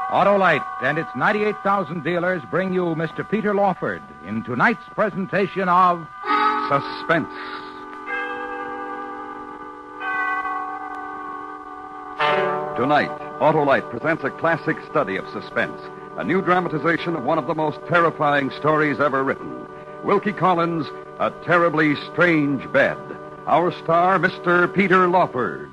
Autolite and its 98,000 dealers bring you Mr. Peter Lawford in tonight's presentation of Suspense. Tonight, Autolite presents a classic study of suspense, a new dramatization of one of the most terrifying stories ever written. Wilkie Collins' A Terribly Strange Bed. Our star, Mr. Peter Lawford.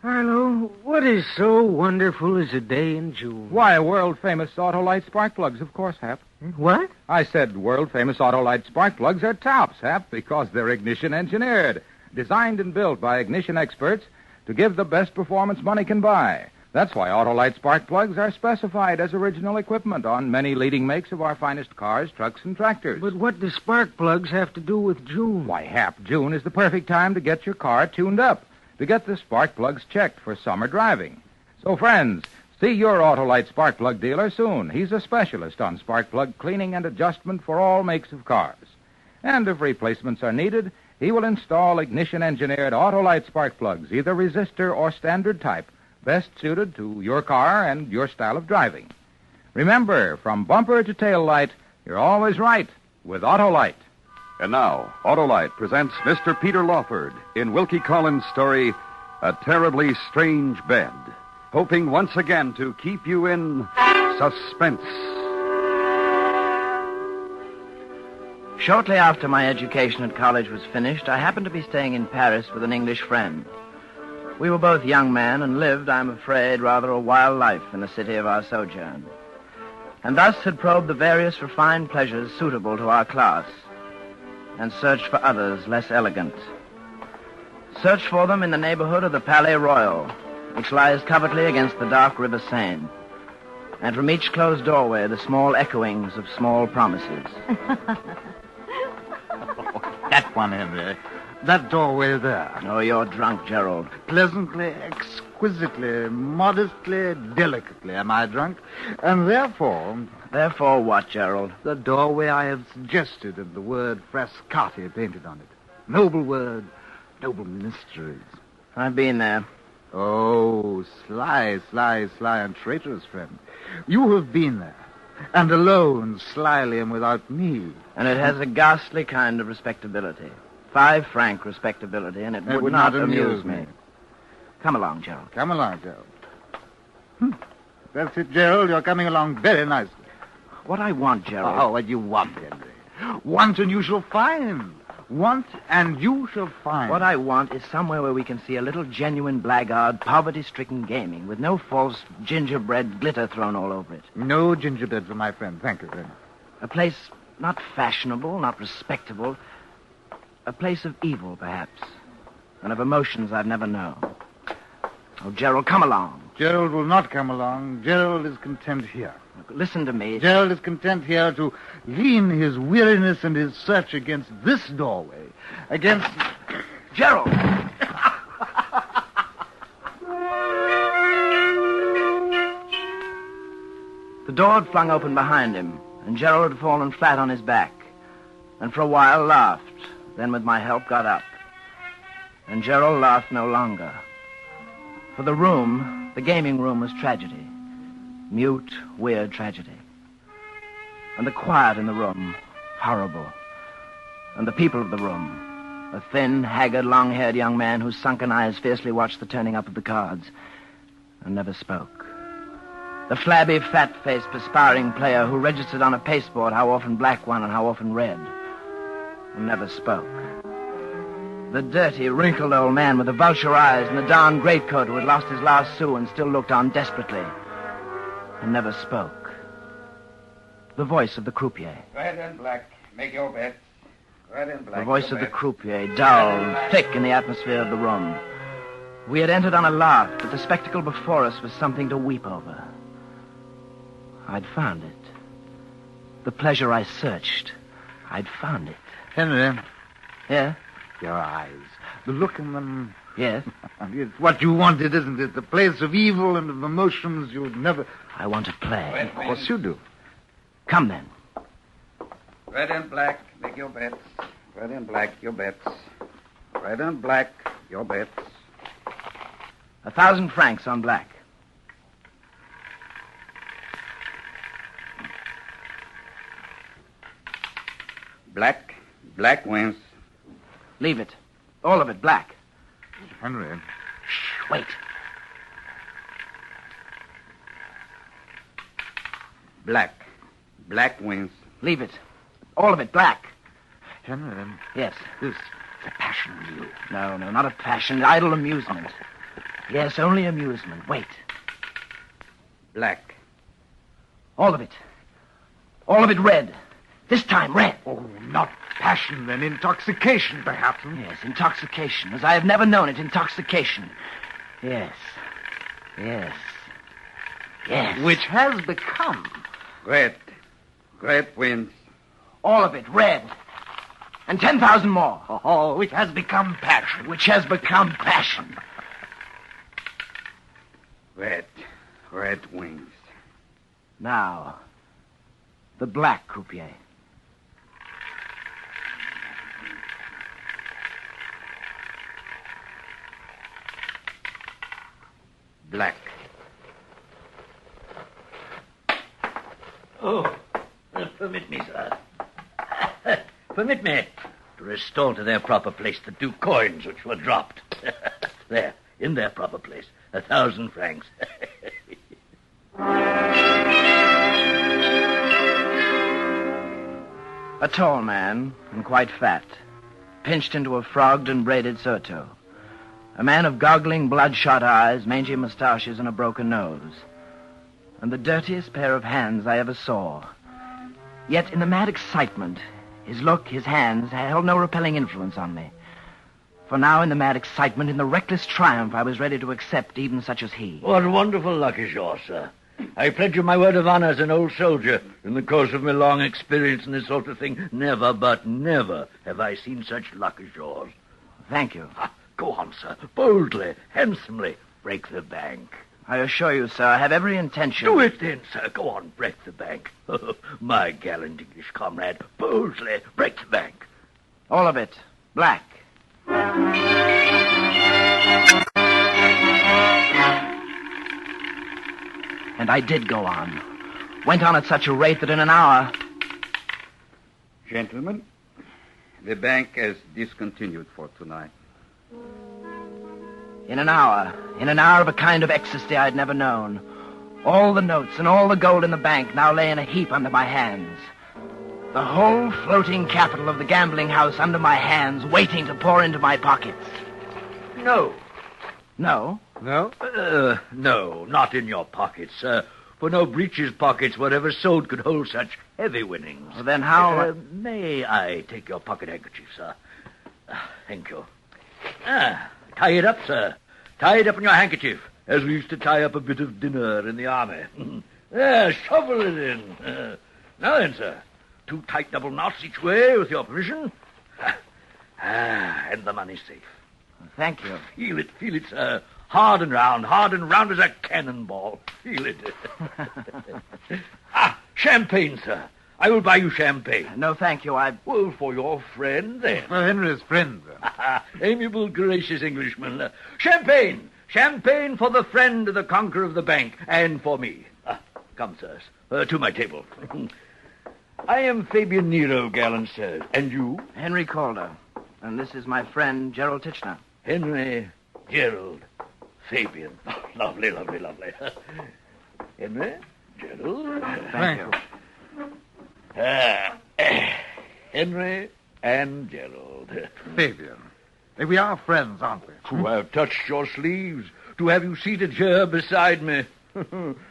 Harlow, what is so wonderful as a day in June? Why, world-famous Autolite spark plugs, of course, Hap. What? I said world-famous Autolite spark plugs are tops, Hap, because they're ignition-engineered, designed and built by ignition experts to give the best performance money can buy. That's why Autolite spark plugs are specified as original equipment on many leading makes of our finest cars, trucks, and tractors. But what do spark plugs have to do with June? Why, Hap, June is the perfect time to get your car tuned up, to get the spark plugs checked for summer driving. So, friends, see your Autolite spark plug dealer soon. He's a specialist on spark plug cleaning and adjustment for all makes of cars. And if replacements are needed, he will install ignition-engineered Autolite spark plugs, either resistor or standard type, best suited to your car and your style of driving. Remember, from bumper to tail light, you're always right with Autolite. And now, Autolite presents Mr. Peter Lawford in Wilkie Collins' story, A Terribly Strange Bed, hoping once again to keep you in suspense. Shortly after my education at college was finished, I happened to be staying in Paris with an English friend. We were both young men and lived, I'm afraid, rather a wild life in the city of our sojourn, and thus had probed the various refined pleasures suitable to our class, and searched for others less elegant. Searched for them in the neighborhood of the Palais Royal, which lies covertly against the dark River Seine, and from each closed doorway the small echoings of small promises. That one, Henry. That doorway there. Oh, you're drunk, Gerald. Pleasantly, exquisitely, modestly, delicately am I drunk. And therefore... Therefore what, Gerald? The doorway I have suggested and the word Frascati painted on it. Noble word, noble mysteries. I've been there. Oh, sly and traitorous friend. You have been there. And alone, slyly and without me. And it has a ghastly kind of respectability. 5 franc respectability, and it would not amuse me. Come along, Gerald. Come along, Gerald. That's it, Gerald. You're coming along very nicely. What I want, Gerald... Oh, what you want, Henry? Want and you shall find. Want and you shall find. What I want is somewhere where we can see a little genuine blackguard, poverty-stricken gaming, with no false gingerbread glitter thrown all over it. No gingerbread for my friend. Thank you, friend. A place not fashionable, not respectable... A place of evil, perhaps, and of emotions I've never known. Oh, Gerald, come along. Gerald will not come along. Gerald is content here. Look, listen to me. Gerald is content here to lean his weariness and his search against this doorway. Against... Gerald! The door had flung open behind him, and Gerald had fallen flat on his back, and for a while laughed. Then, with my help, got up. And Gerald laughed no longer. For the room, the gaming room, was tragedy. Mute, weird tragedy. And the quiet in the room, horrible. And the people of the room, a thin, haggard, long-haired young man whose sunken eyes fiercely watched the turning up of the cards and never spoke. The flabby, fat-faced, perspiring player who registered on a pasteboard how often black won and how often red. And never spoke. The dirty, wrinkled old man with the vulture eyes and the darn greatcoat who had lost his last sou and still looked on desperately and never spoke. The voice of the croupier. Red and black, make your bet. Red and black. The voice of the croupier, dull and thick in the atmosphere of the room. We had entered on a laugh, but the spectacle before us was something to weep over. I'd found it. The pleasure I searched, I'd found it. Henry. Yeah? Your eyes. The look in them. Yes? It's what you wanted, isn't it? The place of evil and of emotions you'd never... I want to play. Of course you do. Come then. Red and black, make your bets. Red and black, your bets. Red and black, your bets. 1,000 francs on Black. Black wins. Leave it. All of it, Black. Henry. Shh, wait. Black wins. Leave it. All of it, Black. Henry, Yes. this a passion you. No, not a passion. Idle amusement. Yes, only amusement. Wait. Black. All of it. All of it red. This time red. Oh, not passion, then intoxication, perhaps. Yes, intoxication. As I have never known it, intoxication. Yes. Yes. Yes. Which has become. Red wins. All of it red. And 10,000 more. Oh, which has become passion. Which has become passion. Red wins. Now, the Black croupier. Black. Oh, permit me, sir. Permit me to restore to their proper place the 2 coins which were dropped. There, in their proper place. 1,000 francs. A tall man, and quite fat, pinched into a frogged and braided surtout. A man of goggling, bloodshot eyes, mangy moustaches, and a broken nose. And the dirtiest pair of hands I ever saw. Yet in the mad excitement, his look, his hands, held no repelling influence on me. For now, in the mad excitement, in the reckless triumph, I was ready to accept even such as he. What wonderful luck is yours, sir. I pledge you my word of honor as an old soldier. In the course of my long experience in this sort of thing, never, but never have I seen such luck as yours. Thank you. Go on, sir. Boldly, handsomely, break the bank. I assure you, sir, I have every intention... Do it then, sir. Go on, break the bank. My gallant English comrade, boldly, break the bank. All of it. Black. And I did go on. Went on at such a rate that in an hour... Gentlemen, the bank has discontinued for tonight. In an hour of a kind of ecstasy I'd never known, all the notes and all the gold in the bank now lay in a heap under my hands. The whole floating capital of the gambling house under my hands, waiting to pour into my pockets. No. No? No? No, not in your pockets, sir. For no breeches pockets, whatever sewed, could hold such heavy winnings. Well, then how... May I take your pocket handkerchief, sir? Thank you. Tie it up, sir. Tie it up in your handkerchief, as we used to tie up a bit of dinner in the army. There, shovel it in. Now then, sir. 2 tight double knots each way, with your permission. And the money's safe. Thank you. Feel it, sir. Hard and round as a cannonball. Feel it. Champagne, sir. I will buy you champagne. No, thank you. Well, for your friend, then. For Henry's friend, then. Amiable, gracious Englishman. Champagne! Champagne for the friend of the conqueror of the bank, and for me. Come, sirs, to my table. I am Fabian Nero, gallant sir. And you? Henry Calder. And this is my friend, Gerald Titchener. Henry, Gerald, Fabian. Oh, lovely. Henry, Gerald. Thank you. Henry and Gerald. Fabian. We are friends, aren't we? To have touched your sleeves, to have you seated here beside me.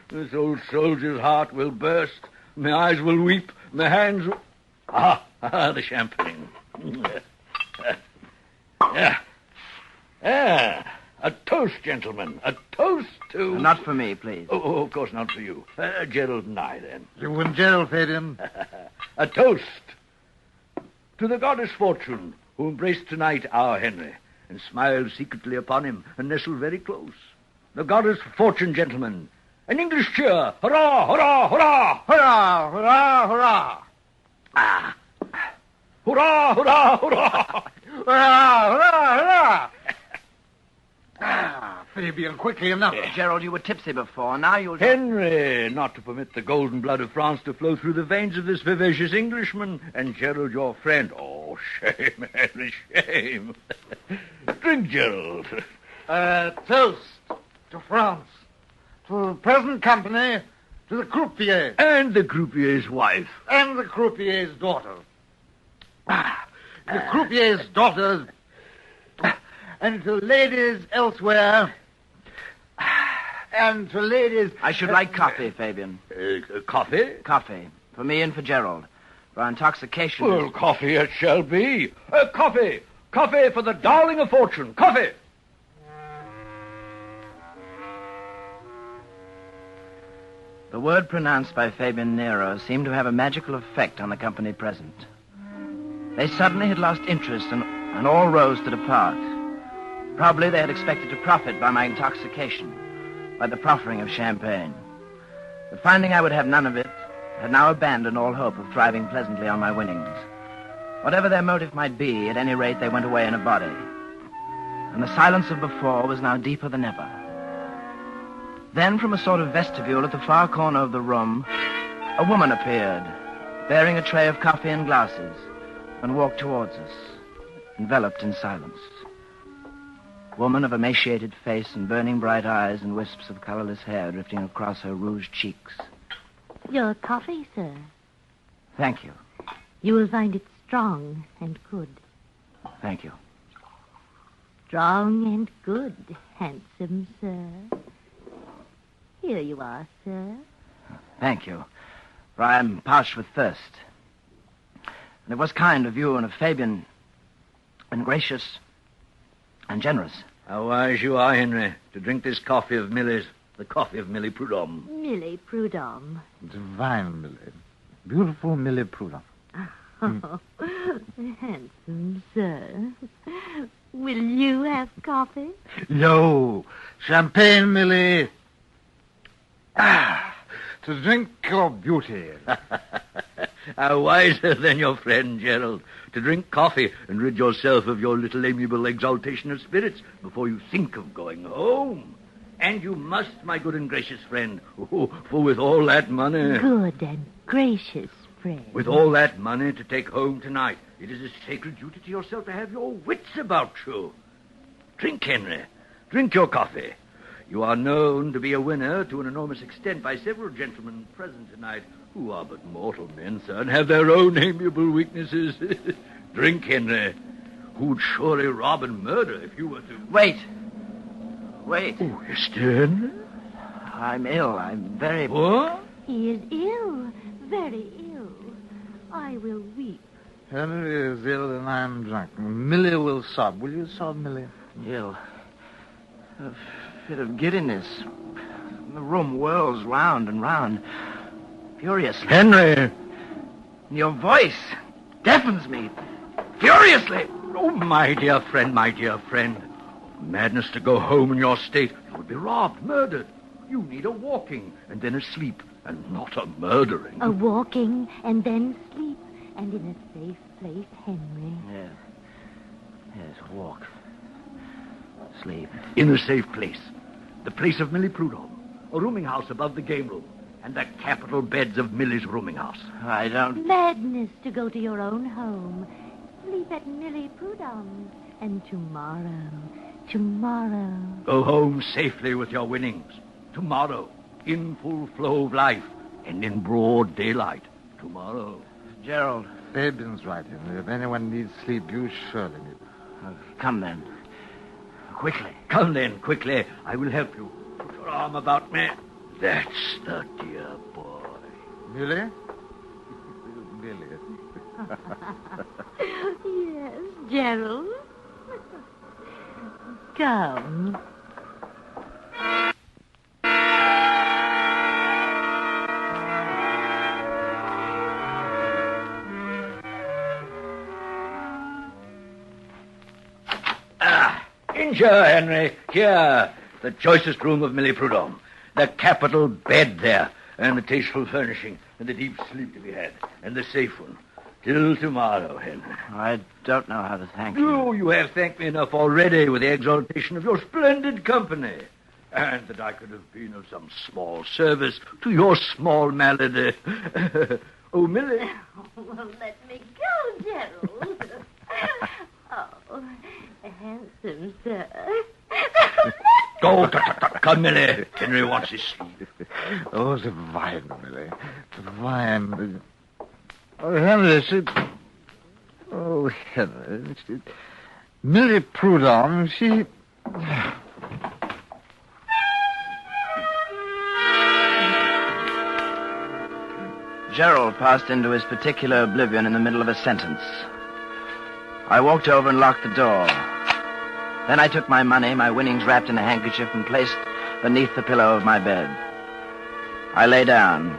This old soldier's heart will burst, my eyes will weep, my hands will... the champagne. A toast, gentlemen, a toast to... Not for me, please. Oh, of course not for you. Gerald and I, then. You and Gerald, Fabian. A toast to the goddess Fortune, who embraced tonight our Henry, and smiled secretly upon him, and nestled very close. The goddess Fortune, gentlemen. An English cheer. Hurrah, hurrah, hurrah! Hurrah, hurrah, hurrah! Hurrah, hurrah, hurrah! Hurrah, hurrah, hurrah! Fabian, quickly enough. Gerald, you were tipsy before. Now you'll... Henry, not to permit the golden blood of France to flow through the veins of this vivacious Englishman. And Gerald, your friend. Oh, shame, Henry, shame. Drink, Gerald. Toast to France, to the present company, to the croupier. And the croupier's wife. And the croupier's daughter. The croupier's daughters. And to ladies elsewhere. And to ladies... I should like coffee, Fabian. Coffee? Coffee. For me and for Gerald. For our intoxication... Well, coffee it shall be. Coffee. Coffee for the darling of fortune. Coffee. The word pronounced by Fabian Nero seemed to have a magical effect on the company present. They suddenly had lost interest and all rose to depart. Probably they had expected to profit by my intoxication, by the proffering of champagne. But finding I would have none of it, had now abandoned all hope of thriving pleasantly on my winnings. Whatever their motive might be, at any rate they went away in a body. And the silence of before was now deeper than ever. Then, from a sort of vestibule at the far corner of the room, a woman appeared, bearing a tray of coffee and glasses, and walked towards us, enveloped in silence. Woman of emaciated face and burning bright eyes and wisps of colorless hair drifting across her rouged cheeks. Your coffee, sir. Thank you. You will find it strong and good. Thank you. Strong and good, handsome sir. Here you are, sir. Thank you, for I am parched with thirst. And it was kind of you and of Fabian, and gracious and generous. How wise you are, Henry, to drink this coffee of Millie's, the coffee of Millie Prudhomme. Millie Prudhomme. Divine Millie. Beautiful Millie Prudhomme. Oh, handsome sir. Will you have coffee? No. Champagne, Millie. To drink your beauty. How wiser than your friend, Gerald, to drink coffee and rid yourself of your little amiable exaltation of spirits before you think of going home. And you must, my good and gracious friend, for with all that money... Good and gracious friend. With all that money to take home tonight, it is a sacred duty to yourself to have your wits about you. Drink, Henry. Drink your coffee. You are known to be a winner to an enormous extent by several gentlemen present tonight who are but mortal men, sir, and have their own amiable weaknesses. Drink, Henry. Who'd surely rob and murder if you were to... Wait. Oh, Esther Henry? I'm ill. I'm very... What? He is ill, very ill. I will weep. Henry is ill and I'm drunk. Millie will sob. Will you sob, Millie? ill. A fit of giddiness. The room whirls round and round, furiously. Henry! Your voice deafens me, furiously. Oh, my dear friend, my dear friend. Madness to go home in your state. You would be robbed, murdered. You need a walking and then a sleep, and not a murdering. A walking and then sleep, and in a safe place, Henry. Yes, walk. Sleep. In a safe place. The place of Millie Prudhomme. A rooming house above the game room. And the capital beds of Millie's rooming house. I don't... Madness to go to your own home. Sleep at Millie Prudhomme's. And tomorrow... Go home safely with your winnings. Tomorrow, in full flow of life, and in broad daylight. Tomorrow. Gerald. Fabian's right, Henry. If anyone needs sleep, you surely need. Come then. Quickly. Come then, quickly. I will help you. Put your arm about me. That's the dear boy. Millie? Millie. Yes, Gerald. Come. Injure, Henry. Here, the choicest room of Millie Prudhomme. The capital bed there, and the tasteful furnishing, and the deep sleep to be had, and the safe one. Till tomorrow, Henry. I don't know how to thank you. You have thanked me enough already with the exaltation of your splendid company. And that I could have been of some small service to your small malady. Oh, Millie. Well, let me go, Gerald. Oh, handsome, sir. Go, come, Millie. Henry wants his sleep. Oh, the wine, Millie. The wine. Oh, Henry, Oh, Henry. Millie Prudhomme, she... Gerald passed into his particular oblivion in the middle of a sentence. I walked over and locked the door. Then I took my money, my winnings wrapped in a handkerchief, and placed beneath the pillow of my bed. I lay down.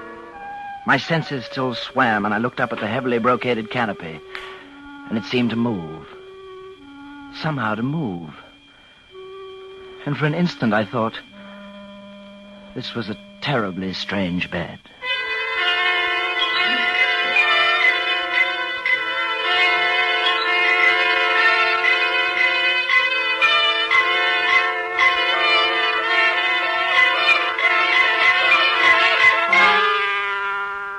My senses still swam, and I looked up at the heavily brocaded canopy, and it seemed to move. Somehow to move. And for an instant I thought, this was a terribly strange bed.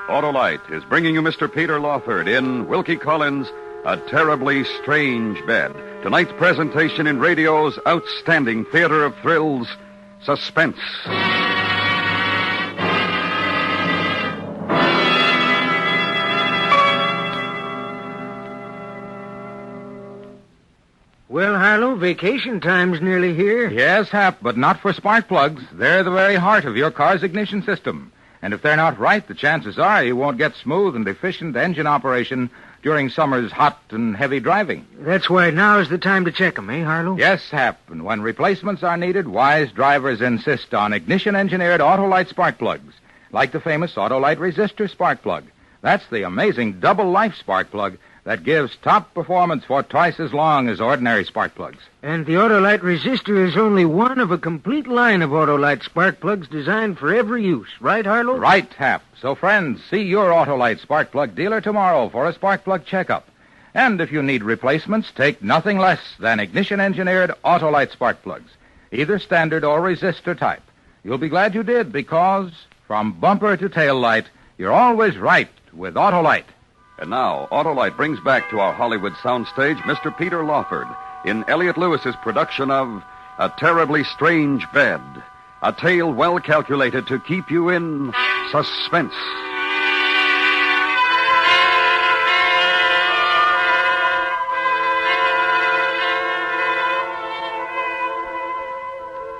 Autolite is bringing you Mr. Peter Lawford in Wilkie Collins' A Terribly Strange Bed. Tonight's presentation in radio's outstanding theater of thrills, Suspense. Well, Harlow, vacation time's nearly here. Yes, Hap, but not for spark plugs. They're the very heart of your car's ignition system. And if they're not right, the chances are you won't get smooth and efficient engine operation during summer's hot and heavy driving. That's why now's the time to check 'em, eh, Harlow? Yes, Hap, and when replacements are needed, wise drivers insist on ignition-engineered Autolite spark plugs, like the famous Autolite resistor spark plug. That's the amazing double-life spark plug that gives top performance for twice as long as ordinary spark plugs. And the Autolite resistor is only one of a complete line of Autolite spark plugs designed for every use. Right, Harlow? Right, Hap. So, friends, see your Autolite spark plug dealer tomorrow for a spark plug checkup. And if you need replacements, take nothing less than ignition-engineered Autolite spark plugs, either standard or resistor type. You'll be glad you did, because from bumper to tail light, you're always right with Autolite. And now, Autolite brings back to our Hollywood soundstage Mr. Peter Lawford in Elliot Lewis's production of A Terribly Strange Bed, a tale well calculated to keep you in suspense.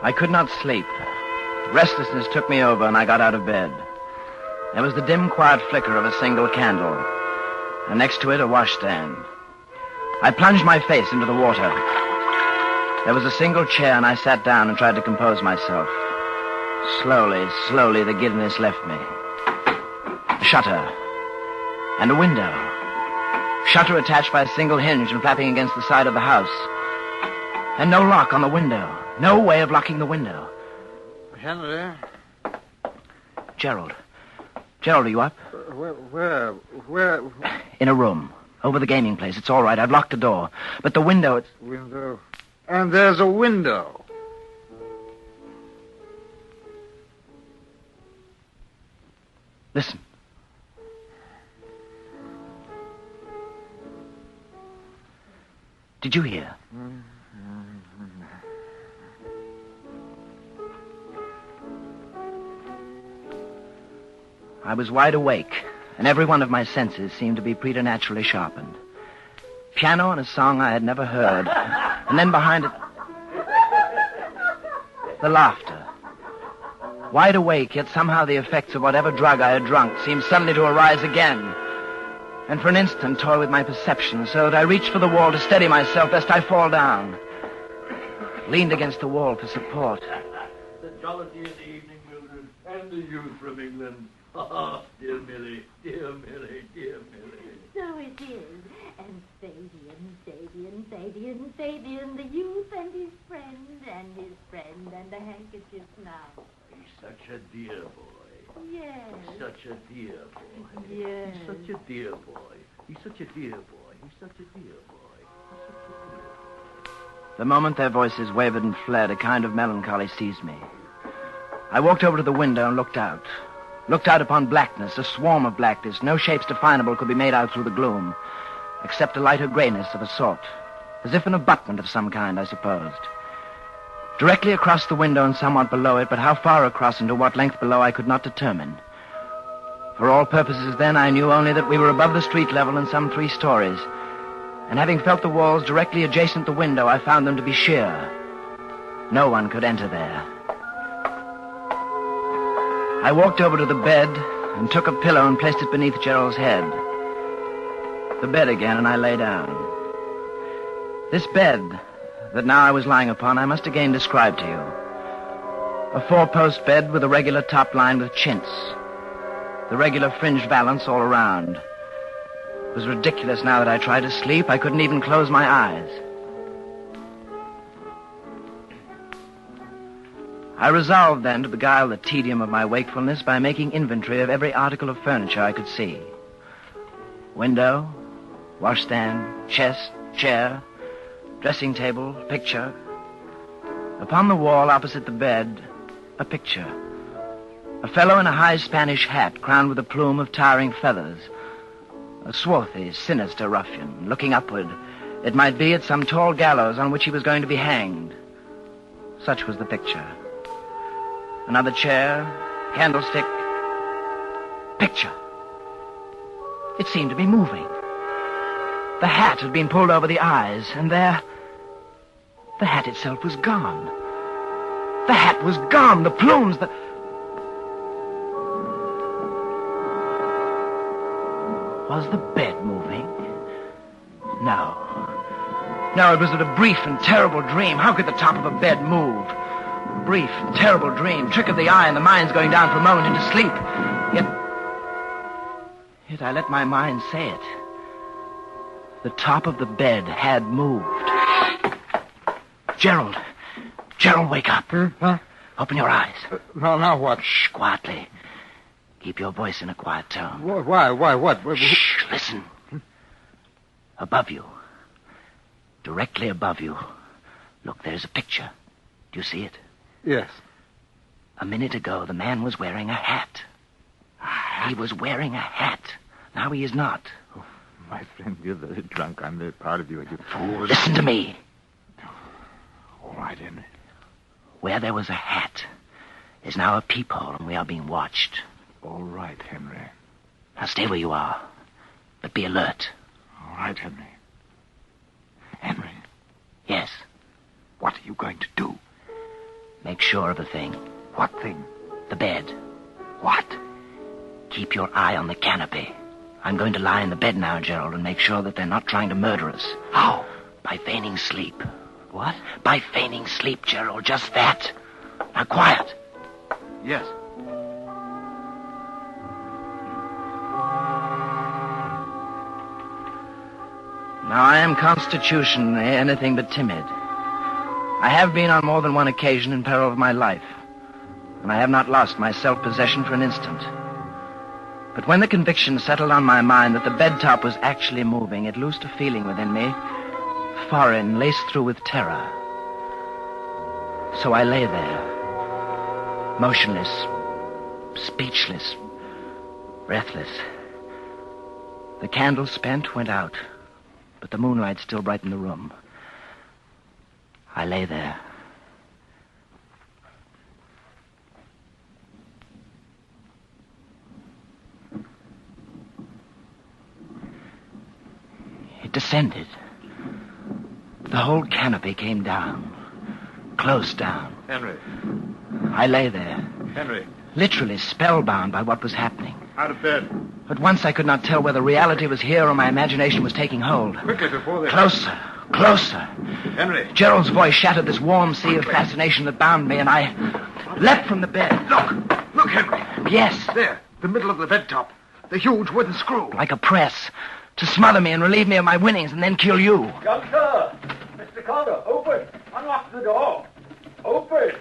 I could not sleep. Restlessness took me over, and I got out of bed. There was the dim, quiet flicker of a single candle, and next to it, a washstand. I plunged my face into the water. There was a single chair, and I sat down and tried to compose myself. Slowly, the giddiness left me. A shutter. And a window. Shutter attached by a single hinge and flapping against the side of the house. And no lock on the window. No way of locking the window. Henry? Gerald, are you up? Where? In a room. Over the gaming place. It's all right. I've locked the door. But the window, it's... Window. And there's a window. Listen. Did you hear? I was wide awake, and every one of my senses seemed to be preternaturally sharpened. Piano and a song I had never heard, and then behind it, the laughter. Wide awake, yet somehow the effects of whatever drug I had drunk seemed suddenly to arise again, and for an instant toy with my perception, so that I reached for the wall to steady myself lest I fall down. Leaned against the wall for support. The jollity of the evening, Mildred, and the youth from England. Oh, dear Millie, dear Millie, dear Millie. So it is. And Fabian, the youth and his friend, and the handkerchief now. He's such a dear boy. Yes. Such a dear boy. Yes. He's such a dear boy. He's such a dear boy. He's such a dear boy. The moment their voices wavered and fled, a kind of melancholy seized me. I walked over to the window and looked out. Looked out upon blackness, a swarm of blackness. No shapes definable could be made out through the gloom, except a lighter grayness of a sort, as if an abutment of some kind, I supposed. Directly across the window and somewhat below it, but how far across and to what length below I could not determine. For all purposes then, I knew only that we were above the street level in some 3 stories, and having felt the walls directly adjacent the window, I found them to be sheer. No one could enter there. I walked over to the bed and took a pillow and placed it beneath Gerald's head. The bed again, and I lay down. This bed that now I was lying upon, I must again describe to you. A 4-post bed with a regular top lined with chintz. The regular fringed valance all around. It was ridiculous now that I tried to sleep. I couldn't even close my eyes. I resolved then to beguile the tedium of my wakefulness by making inventory of every article of furniture I could see. Window, washstand, chest, chair, dressing table, picture. Upon the wall opposite the bed, a picture. A fellow in a high Spanish hat crowned with a plume of towering feathers. A swarthy, sinister ruffian, looking upward, it might be, at some tall gallows on which he was going to be hanged. Such was the picture. Another chair, candlestick, picture. It seemed to be moving. The hat had been pulled over the eyes, and there, the hat itself was gone. The hat was gone. The plumes, Was the bed moving? No. No, it was but a brief and terrible dream. How could the top of a bed move? Brief, terrible dream, trick of the eye, and the mind's going down for a moment into sleep. Yet I let my mind say it. The top of the bed had moved. Gerald, wake up. Huh? Open your eyes. Now what? Shh, quietly. Keep your voice in a quiet tone. Why, what? Shh, listen. Above you. Directly above you. Look, there's a picture. Do you see it? Yes. A minute ago, the man was wearing a hat. He was wearing a hat. Now he is not. Oh, my friend, you're very drunk. I'm very proud of you. Fool, listen to me. All right, Henry. Where there was a hat is now a peephole, and we are being watched. All right, Henry. Now stay where you are, but be alert. All right, Henry. Henry. Yes. What are you going to do? Make sure of a thing. What thing? The bed. What? Keep your eye on the canopy. I'm going to lie in the bed now, Gerald, and make sure that they're not trying to murder us. How? By feigning sleep. What? By feigning sleep, Gerald. Just that. Now, quiet. Yes. Now, I am constitutionally anything but timid. I have been on more than one occasion in peril of my life, and I have not lost my self-possession for an instant. But when the conviction settled on my mind that the bed top was actually moving, it loosed a feeling within me, foreign, laced through with terror. So I lay there, motionless, speechless, breathless. The candle spent went out, but the moonlight still brightened the room. I lay there. It descended. The whole canopy came down, close down. Henry. I lay there, Henry. literally spellbound by what was happening. Out of bed. At once I could not tell whether reality was here or my imagination was taking hold. Quickly before they... Closer, closer. Henry. Gerald's voice shattered this warm sea of fascination that bound me, and I leapt from the bed. Look, Henry. Yes, There, the middle of the bed top. The huge wooden screw. like a press, to smother me and relieve me of my winnings and then kill you. Doctor! Mr. Carter, open! Unlock the door! Open!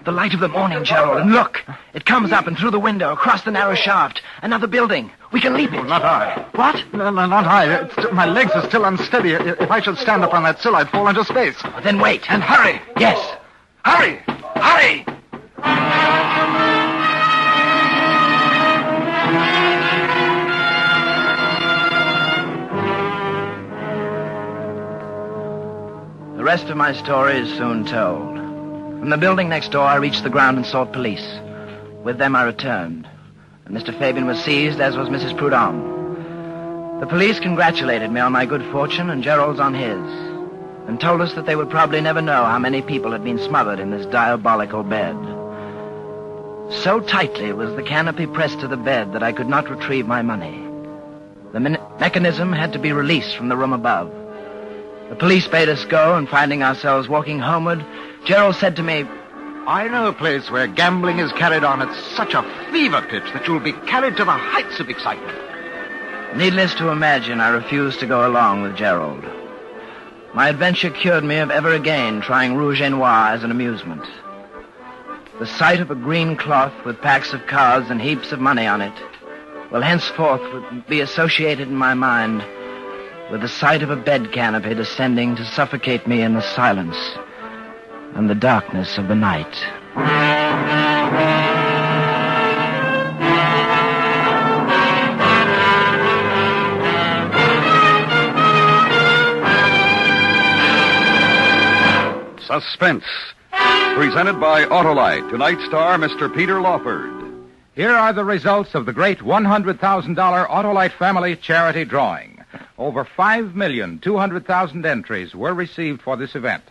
The light of the morning, Gerald. And look, it comes up and through the window, across the narrow shaft. Another building. We can leap it. Not I. What? No, not I. My legs are still unsteady. If I should stand up on that sill, I'd fall into space. Then wait. And hurry. Yes. Hurry! Hurry! The rest of my story is soon told. From the building next door, I reached the ground and sought police. With them, I returned. And Mr. Fabian was seized, as was Mrs. Prudhomme. The police congratulated me on my good fortune and Gerald's on his, and told us that they would probably never know how many people had been smothered in this diabolical bed. So tightly was the canopy pressed to the bed that I could not retrieve my money. The mechanism had to be released from the room above. The police bade us go, and finding ourselves walking homeward, Gerald said to me, I know a place where gambling is carried on at such a fever pitch that you'll be carried to the heights of excitement. Needless to imagine, I refused to go along with Gerald. My adventure cured me of ever again trying rouge et noir as an amusement. The sight of a green cloth with packs of cards and heaps of money on it will henceforth be associated in my mind with the sight of a bed canopy descending to suffocate me in the silence and the darkness of the night. Suspense, presented by Autolite. Tonight's star, Mr. Peter Lawford. Here are the results of the great $100,000 Autolite Family Charity Drawing. Over 5,200,000 entries were received for this event.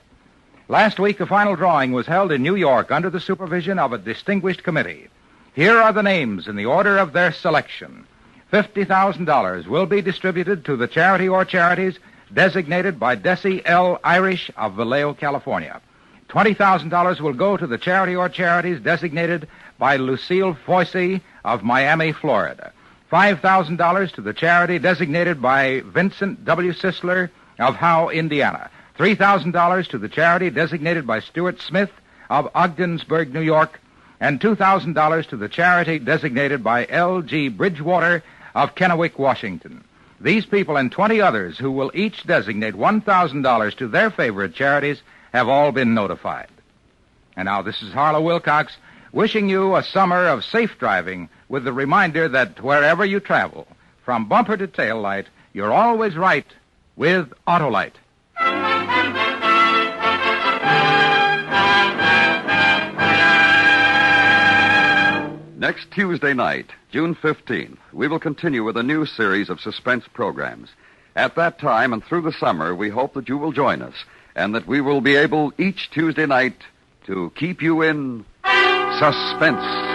Last week, a final drawing was held in New York under the supervision of a distinguished committee. Here are the names in the order of their selection. $50,000 will be distributed to the charity or charities designated by Desi L. Irish of Vallejo, California. $20,000 will go to the charity or charities designated by Lucille Foisey of Miami, Florida. $5,000 to the charity designated by Vincent W. Sisler of Howe, Indiana. $3,000 to the charity designated by Stuart Smith of Ogdensburg, New York. And $2,000 to the charity designated by L.G. Bridgewater of Kennewick, Washington. These people and 20 others who will each designate $1,000 to their favorite charities have all been notified. And now this is Harlow Wilcox wishing you a summer of safe driving with the reminder that wherever you travel, from bumper to tail light, you're always right with Autolite. Next Tuesday night, June 15th, we will continue with a new series of suspense programs. At that time and through the summer, we hope that you will join us and that we will be able each Tuesday night to keep you in suspense.